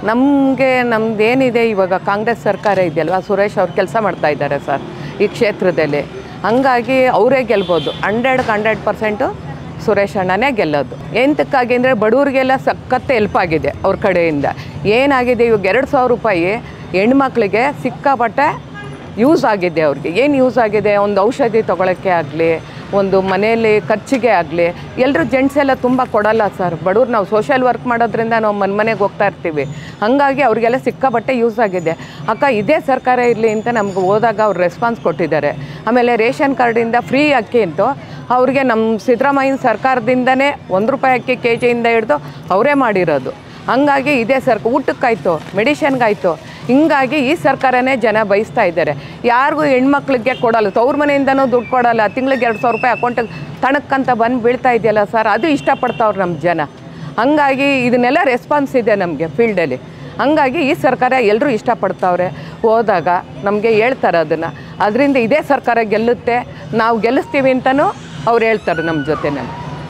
ನಮಗೆ ನಮ್ಮದೇನಿದೆ ಇವಾಗ ಕಾಂಗ್ರೆಸ್ ಸರ್ಕಾರ ಇದೆಯಲ್ವ, ಸುರೇಶ್ ಅವ್ರು ಕೆಲಸ ಮಾಡ್ತಾಯಿದ್ದಾರೆ ಸರ್ ಈ ಕ್ಷೇತ್ರದಲ್ಲಿ. ಹಂಗಾಗಿ ಅವರೇ ಗೆಲ್ಬೋದು. 100% ಸುರೇಶ್ ಅಣ್ಣನೇ ಗೆಲ್ಲೋದು. ಎಂತಕ್ಕಾಗಿ ಅಂದರೆ ಬಡವ್ರಿಗೆಲ್ಲ ಸಖತ್ ಹೆಲ್ಪ್ ಆಗಿದೆ ಅವ್ರ ಕಡೆಯಿಂದ. ಏನಾಗಿದೆ ಇವಾಗ 2,000 ರೂಪಾಯಿ ಹೆಣ್ಮಕ್ಳಿಗೆ ಸಿಕ್ಕಾಪಟ್ಟೆ ಯೂಸ್ ಆಗಿದೆ. ಅವ್ರಿಗೆ ಏನು ಯೂಸ್ ಆಗಿದೆ, ಒಂದು ಔಷಧಿ ತೊಗೊಳಕ್ಕೆ ಆಗಲಿ, ಒಂದು ಮನೆಯಲ್ಲಿ ಖರ್ಚಿಗೆ ಆಗಲಿ. ಎಲ್ಲರೂ ಜೆಂಟ್ಸ್ ಎಲ್ಲ ತುಂಬ ಕೊಡಲ್ಲ ಸರ್. ಬಡವ್ರು ನಾವು ಸೋಷಿಯಲ್ ವರ್ಕ್ ಮಾಡೋದ್ರಿಂದ ನಾವು ಮನೆಗೆ ಹೋಗ್ತಾ ಇರ್ತೀವಿ. ಹಾಗಾಗಿ ಅವ್ರಿಗೆಲ್ಲ ಸಿಕ್ಕಾಪಟ್ಟೆ ಯೂಸ್ ಆಗಿದೆ. ಅಕ್ಕ ಇದೇ ಸರ್ಕಾರ ಇರಲಿ ಅಂತ ನಮ್ಗೆ ಹೋದಾಗ ಅವ್ರು ರೆಸ್ಪಾನ್ಸ್ ಕೊಟ್ಟಿದ್ದಾರೆ. ಆಮೇಲೆ ರೇಷನ್ ಕಾರ್ಡಿಂದ ಫ್ರೀ ಅಕ್ಕಿ ಅಂತೂ ಅವ್ರಿಗೆ ನಮ್ಮ ಸಿದ್ದರಾಮಯ್ಯನ ಸರ್ಕಾರದಿಂದನೇ ₹1 ಅಕ್ಕಿ KGಯಿಂದ ಹಿಡಿದು ಅವರೇ ಮಾಡಿರೋದು. ಹಂಗಾಗಿ ಇದೇ ಊಟಕ್ಕಾಯ್ತು, ಮೆಡಿಷನ್ಗಾಯಿತು. ಹಿಂಗಾಗಿ ಈ ಸರ್ಕಾರನೇ ಜನ ಬಯಸ್ತಾ ಇದ್ದಾರೆ. ಯಾರಿಗೂ ಹೆಣ್ಮಕ್ಳಿಗೆ ಕೊಡಲ್ಲ, ತವ್ರ ಮನೆಯಿಂದನೂ ದುಡ್ಡು ಕೊಡಲ್ಲ. ತಿಂಗಳಿಗೆ 2,000 ರೂಪಾಯಿ ಅಕೌಂಟಿಗೆ ತಣಕ್ಕಂತ ಬಂದು ಬೀಳ್ತಾ ಇದೆಯಲ್ಲ ಸರ್, ಅದು ಇಷ್ಟಪಡ್ತಾವ್ರು ನಮ್ಮ ಜನ. ಹಂಗಾಗಿ ಇದನ್ನೆಲ್ಲ ರೆಸ್ಪಾನ್ಸ್ ಇದೆ ನಮಗೆ ಫೀಲ್ಡಲ್ಲಿ. ಹಂಗಾಗಿ ಈ ಸರ್ಕಾರ ಎಲ್ಲರೂ ಇಷ್ಟಪಡ್ತಾವ್ರೆ. ಹೋದಾಗ ನಮಗೆ ಹೇಳ್ತಾರೆ ಅದನ್ನು. ಅದರಿಂದ ಇದೇ ಸರ್ಕಾರ ಗೆಲ್ಲುತ್ತೆ, ನಾವು ಗೆಲ್ಲಿಸ್ತೀವಿ ಅಂತಲೂ ಅವ್ರು ಹೇಳ್ತಾರೆ ನಮ್ಮ ಜೊತೆನಲ್ಲಿ.